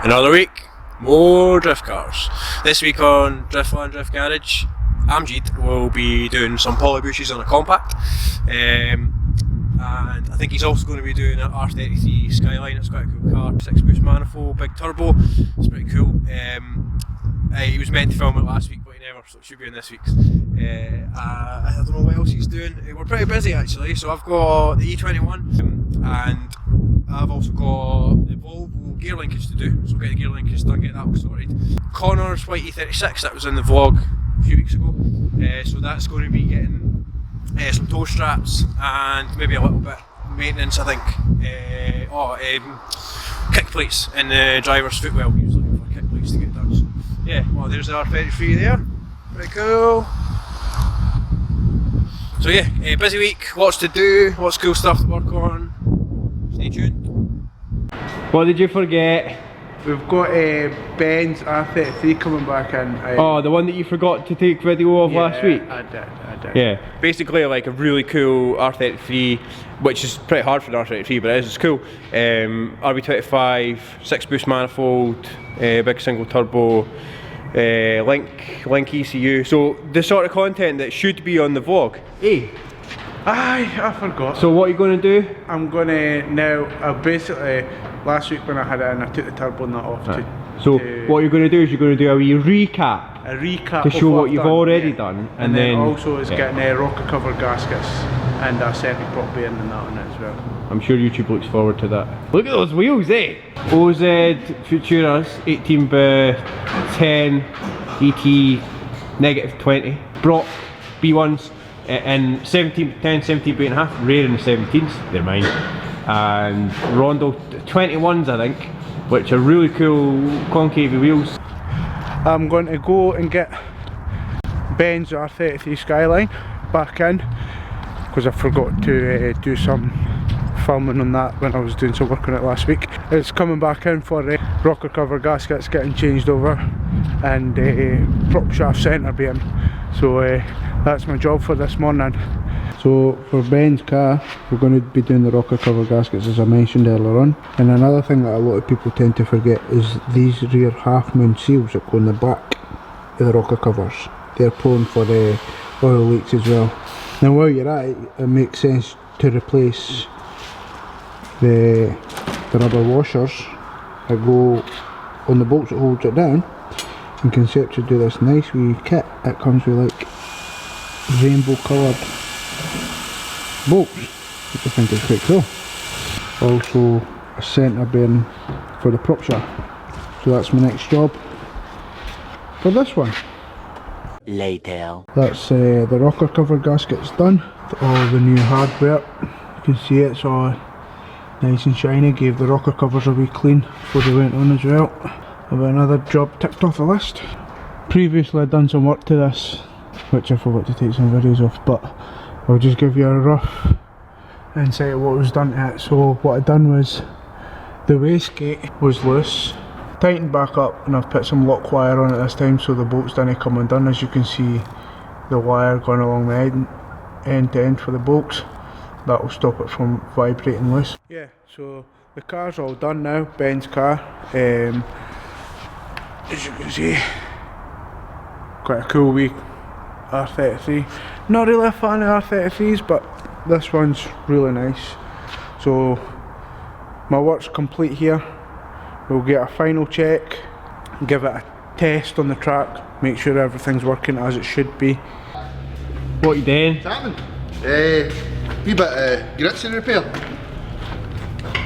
Another week, more drift cars. This week on Driftland Drift Garage, Amjad will be doing some poly bushes on a compact, and I think he's also going to be doing an R33 Skyline. It's quite a cool car, 6-boost manifold, big turbo. It's pretty cool. He was meant to film it last week, but he never, so it should be in this week's. I don't know what else he's doing. We're pretty busy actually, so I've got the E21 and I've also got the Volvo gear linkage to do, so get the gear linkage done, get that all sorted. Connor's white E36 that was in the vlog a few weeks ago, so that's going to be getting some toe straps and maybe a little bit of maintenance, I think. Kick plates in the driver's footwell. He was looking for kick plates to get done. So yeah, well, there's the R33 there. Pretty cool. So yeah, busy week, lots to do, lots of cool stuff to work on. Stay tuned. What did you forget? We've got Ben's R33 coming back in. Oh, the one that you forgot to take video of last week? I did. Yeah, basically like a really cool R33, which is pretty hard for an R33, but it's cool. RB25, 6-boost manifold, big single turbo, link ECU. So the sort of content that should be on the vlog. Hey! Aye, I forgot. So what are you going to do? I'm going to now, basically, last week when I had it in, I took the turbo nut off So what you're going to do is you're going to do a wee recap. A recap to show of what you've already done. And then also is getting rocker cover gaskets and a semi-prop bearing and that on it as well. I'm sure YouTube looks forward to that. Look at those wheels, eh? OZ Futuras 18x10 ET -20. Brock B1s in 17x10, 17x8.5, rare in the 17s, they're mine. And Rondo 21s I think, which are really cool concave wheels. I'm going to go and get Ben's R33 Skyline back in because I forgot to do some filming on that when I was doing some work on it last week. It's coming back in for rocker cover gaskets getting changed over and prop shaft centre beam. So that's my job for this morning. So for Ben's car, we're going to be doing the rocker cover gaskets as I mentioned earlier on. And another thing that a lot of people tend to forget is these rear half moon seals that go in the back of the rocker covers. They're prone for the oil leaks as well. Now while you're at it, it makes sense to replace the rubber washers that go on the bolts that holds it down. And Concept to do this nice wee kit. It comes with like rainbow coloured bolts, which I think is quite cool. Also a centre bearing for the prop shaft. So that's my next job for this one. Later. That's the rocker cover gaskets done. All the new hardware. You can see it's all nice and shiny. Gave the rocker covers a wee clean before they went on as well. I've another job ticked off the list. Previously I'd done some work to this, which I forgot to take some videos of, but I'll just give you a rough insight of what was done to it. So what I'd done was the wastegate was loose, tightened back up, and I've put some lock wire on it this time so the bolts didn't come undone. As you can see, the wire going along the end to end for the bolts. That will stop it from vibrating loose. Yeah, so the car's all done now, Ben's car. As you can see, quite a cool wee R33. Not really a fan of R33s, but this one's really nice. So my work's complete here. We'll get a final check, give it a test on the track, make sure everything's working as it should be. What you doing? What's happening? Wee bit of grits in repair.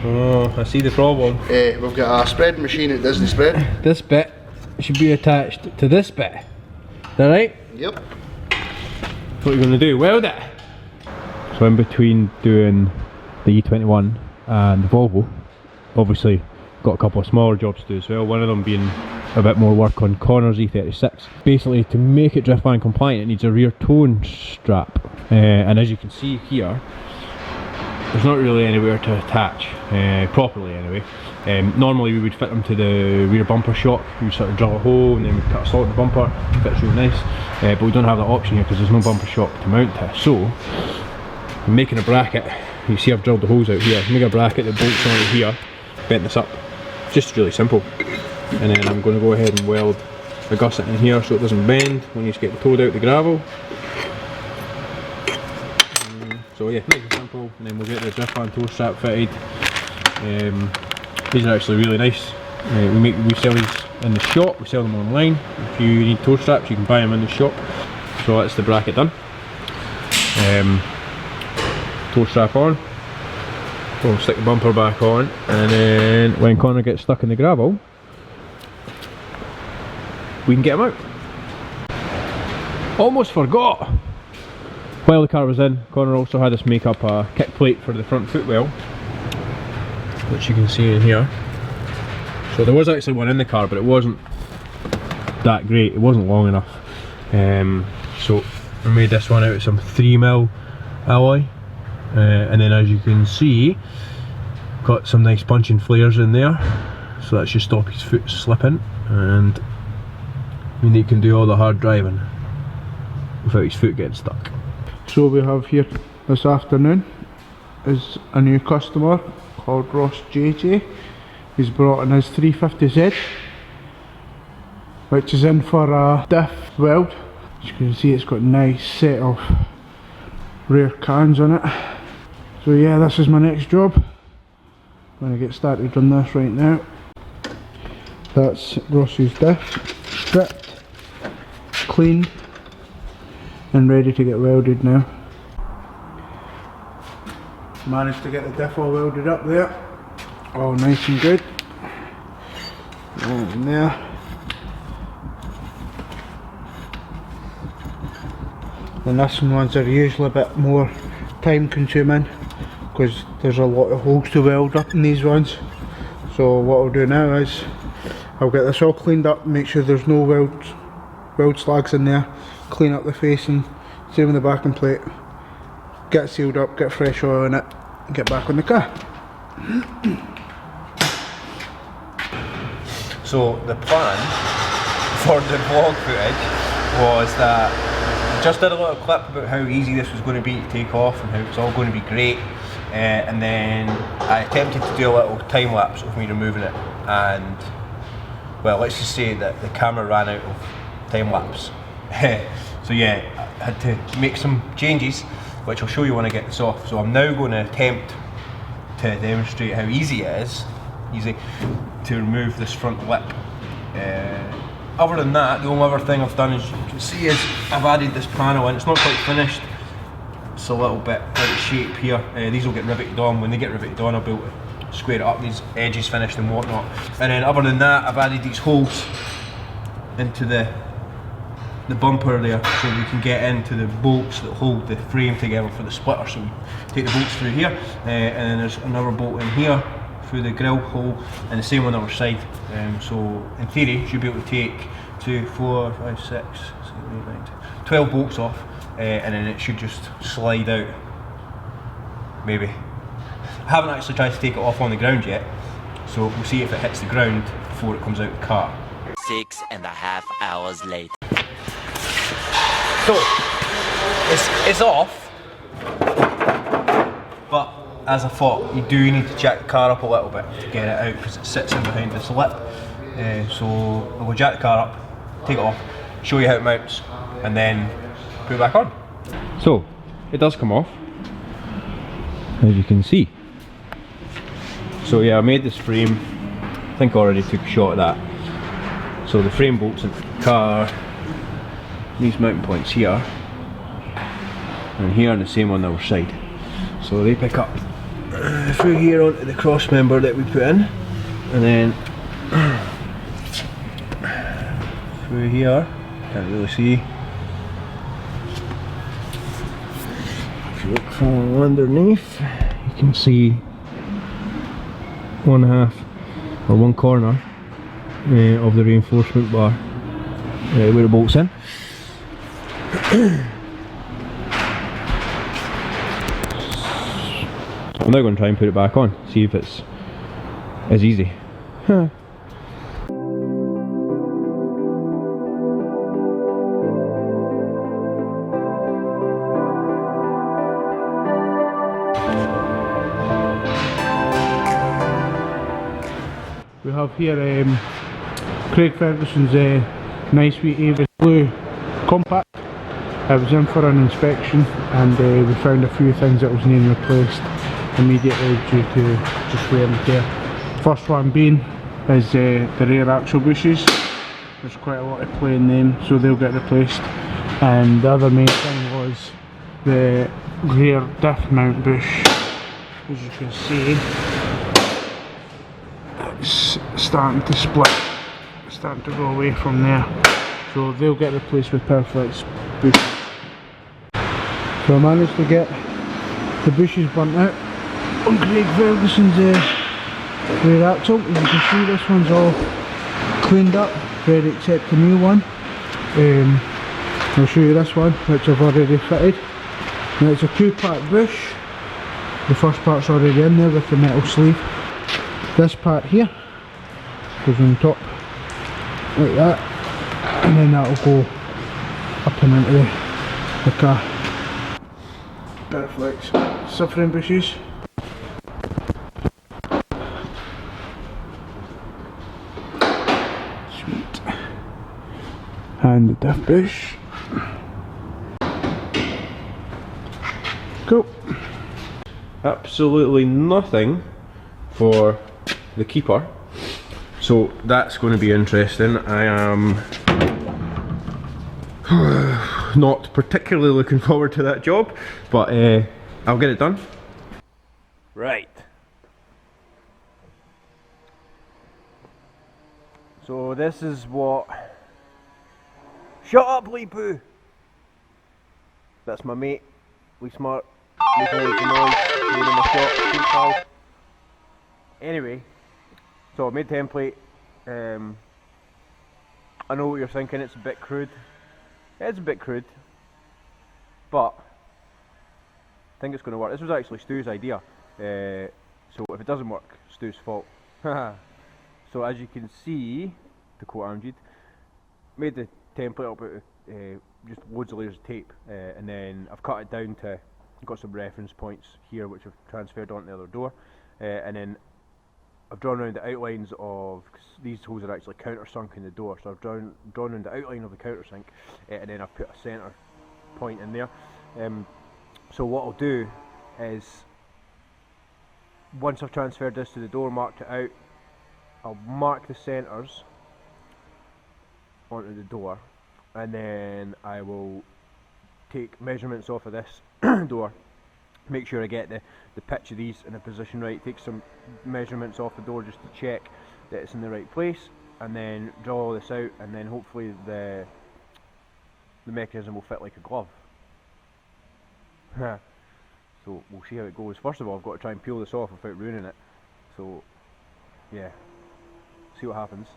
Oh, I see the problem. We've got a spreading machine that does the spread. This bit should be attached to this bit. Is that right? Yep. What are you going to do? Weld it? So in between doing the E21 and the Volvo, obviously got a couple of smaller jobs to do as well, one of them being a bit more work on Connor's E36. Basically, to make it Driftland compliant, it needs a rear tone strap, and as you can see here, there's not really anywhere to attach, properly anyway. Normally we would fit them to the rear bumper shock. We sort of drill a hole and then we cut a slot in the bumper, fits really nice, but we don't have that option here because there's no bumper shock to mount to. So I'm making a bracket. You see I've drilled the holes out here. Make a bracket that bolts on it here, bent this up, just really simple. And then I'm going to go ahead and weld a gusset in here so it doesn't bend when you get the toad out the gravel. So yeah, nice and simple, and then we'll get the Driftland toe strap fitted. These are actually really nice. We sell these in the shop, we sell them online. If you need toe straps you can buy them in the shop. So that's the bracket done. Toe strap on. We'll stick the bumper back on, and then when Connor gets stuck in the gravel, we can get him out. Almost forgot! While the car was in, Connor also had us make up a kick plate for the front footwell, which you can see in here. So there was actually one in the car, but it wasn't that great, it wasn't long enough. So I made this one out of some 3mm alloy, and then as you can see, got some nice punching flares in there, so that should stop his foot slipping, and mean he can do all the hard driving without his foot getting stuck. So we have here this afternoon is a new customer called Ross JJ. He's brought in his 350Z, which is in for a diff weld. As you can see, it's got a nice set of rear cans on it. So yeah, this is my next job. I'm going to get started on this right now. That's Ross's diff, stripped, cleaned and ready to get welded now. Managed to get the diff all welded up there, all nice and good. And there. The nissan ones are usually a bit more time consuming because there's a lot of holes to weld up in these ones. So what I'll do now is I'll get this all cleaned up, make sure there's no weld slags in there, clean up the facing, same with the backing plate, get it sealed up, get fresh oil in it, and get back on the car. So the plan for the vlog footage was that I just did a little clip about how easy this was going to be to take off and how it's all going to be great, and then I attempted to do a little time lapse of me removing it, and well, let's just say that the camera ran out of time lapse. So yeah, I had to make some changes, which I'll show you when I get this off. So I'm now going to attempt to demonstrate how easy it is, to remove this front lip. Other than that, the only other thing I've done, as you can see, is I've added this panel in. It's not quite finished, it's a little bit out of shape here. These will get riveted on. When they get riveted on, I'll be able to square it up, these edges finished and whatnot. And then other than that, I've added these holes into the bumper there, so we can get into the bolts that hold the frame together for the splitter. So we take the bolts through here, and then there's another bolt in here through the grill hole, and the same on the other side. So in theory, you should be able to take 2, 4, 5, 6, 7, 8, 9, 10, 12 bolts off, and then it should just slide out. Maybe. I haven't actually tried to take it off on the ground yet, so we'll see if it hits the ground before it comes out the car. 6.5 hours later. So, it's off, but as I thought, you do need to jack the car up a little bit to get it out because it sits in behind this lip. So I will jack the car up, take it off, show you how it mounts, and then put it back on. So, it does come off, as you can see. So yeah, I made this frame, I think I already took a shot of that. So the frame bolts into the car, these mounting points here, and here, and the same on the other side. So they pick up through here onto the cross member that we put in, and then through here, can't really see. If you look from underneath, you can see one half or one corner of the reinforcement bar where it bolts in. I'm now going to try and put it back on, see if it's as easy. We have have here Craig Ferguson's nice wee Avis blue compact. I was in for an inspection and we found a few things that was needing replaced immediately due to just wear and tear. First one being is the rear axle bushes. There's quite a lot of play in them, so they'll get replaced. And the other main thing was the rear diff mount bush. As you can see, it's starting to split, it's starting to go away from there. So they'll get replaced with Perflex bushes. So I managed to get the bushes burnt out on Craig Ferguson's rear axle. As you can see, this one's all cleaned up, ready to accept a new one. I'll show you this one, which I've already fitted. Now it's a 2-part bush. The first part's already in there with the metal sleeve. This part here goes on top like that, and then that'll go up and into the car. Perflex subframe bushes. Sweet. And the diff bush. Cool. Absolutely nothing for the keeper, so that's going to be interesting. I am not particularly looking forward to that job, but I'll get it done. Right. So this is what... Shut up, Lee Poo! That's my mate, Lee Smart, making loads of noise, made him a shot, good pal. Anyway, so I made template. I know what you're thinking, it's a bit crude. It's a bit crude, but I think it's going to work. This was actually Stu's idea, so if it doesn't work, Stu's fault. So as you can see, to quote Amjid, made the template up with just loads of layers of tape, and then I've cut it down to, got some reference points here which I've transferred onto the other door, and then I've drawn around the outlines of, cause these holes are actually countersunk in the door, so I've drawn around the outline of the countersink, and then I've put a centre point in there. So what I'll do is, once I've transferred this to the door, marked it out, I'll mark the centres onto the door, and then I will take measurements off of this door, make sure I get the pitch of these in a position right, take some measurements off the door just to check that it's in the right place, and then draw all this out, and then hopefully the mechanism will fit like a glove. So we'll see how it goes. First of all, I've got to try and peel this off without ruining it, so yeah, see what happens.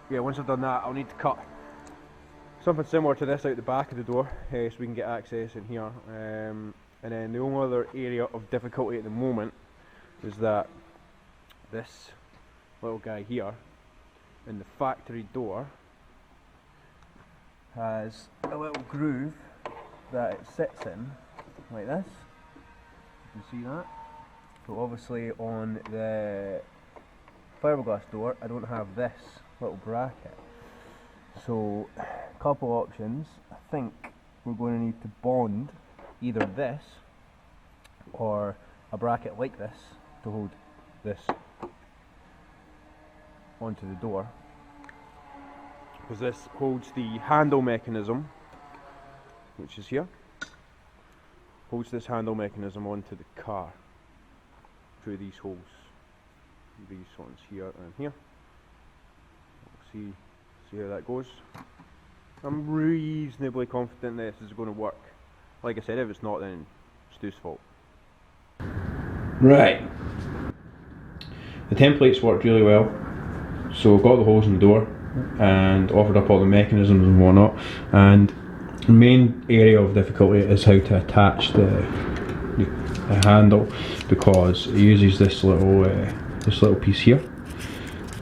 Yeah, once I've done that, I'll need to cut something similar to this out the back of the door, so we can get access in here. And then the only other area of difficulty at the moment is that this little guy here in the factory door has a little groove that it sits in like this. You can see that. So obviously on the fiberglass door I don't have this little bracket. So a couple options. I think we're going to need to bond either this or a bracket like this to hold this onto the door, because this holds the handle mechanism, which is here, holds this handle mechanism onto the car through these holes, these ones here and here. We'll see how that goes. I'm reasonably confident that this is going to work. Like I said, if it's not, then it's Stu's fault. Right. The templates worked really well. So got the holes in the door and offered up all the mechanisms and whatnot. And the main area of difficulty is how to attach the handle, because it uses this little piece here,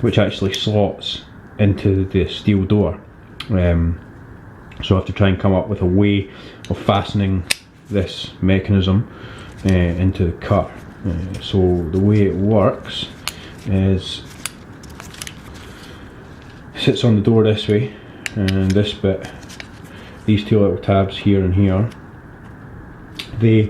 which actually slots into the steel door. So I have to try and come up with a way of fastening this mechanism into the car. So the way it works is sits on the door this way, and this bit, these two little tabs here and here, they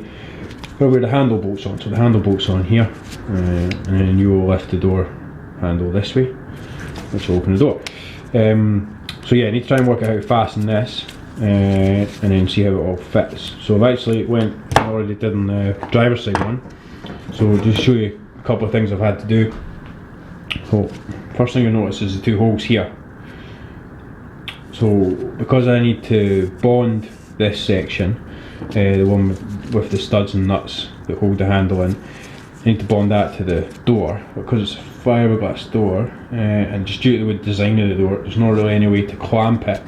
are where the handle bolts on. So the handle bolts on here, and then you will lift the door handle this way, which will open the door. So yeah, I need to try and work out how to fasten this, and then see how it all fits. So I've actually I already did on the driver's side one. So just show you a couple of things I've had to do. So first thing you'll notice is the two holes here. So because I need to bond this section, the one with the studs and nuts that hold the handle in, I need to bond that to the door. Because it's a fiberglass door, and just due to the design of the door, there's not really any way to clamp it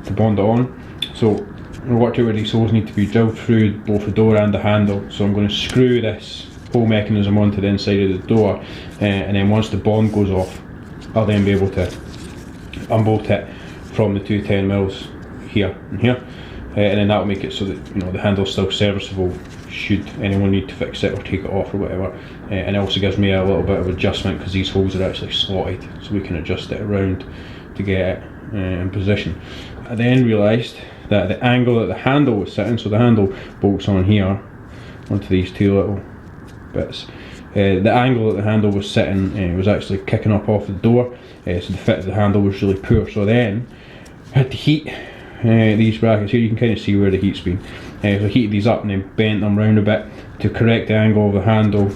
to bond it on. So I worked out where these holes need to be drilled through both the door and the handle. So I'm going to screw this whole mechanism onto the inside of the door, and then once the bond goes off, I'll then be able to unbolt it from the two 10mm here and here, and then that will make it so that, you know, the handle's still serviceable should anyone need to fix it or take it off or whatever. And it also gives me a little bit of adjustment because these holes are actually slotted, so we can adjust it around to get it in position. I then realised that the angle that the handle was sitting, so the handle bolts on here onto these two little bits, the angle that the handle was sitting was actually kicking up off the door, so the fit of the handle was really poor. So then I had to heat these brackets here. You can kind of see where the heat's been. So I heated these up and then bent them round a bit to correct the angle of the handle.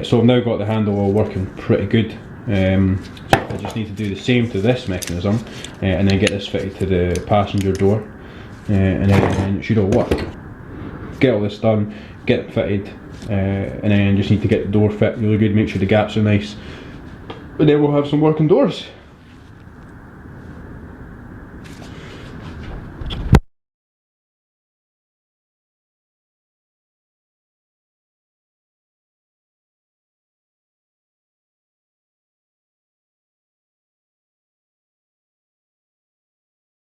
So I've now got the handle all working pretty good. So I just need to do the same to this mechanism, and then get this fitted to the passenger door, and then it should all work. Get all this done, get it fitted, and then just need to get the door fit really good, make sure the gaps are nice, and then we'll have some working doors.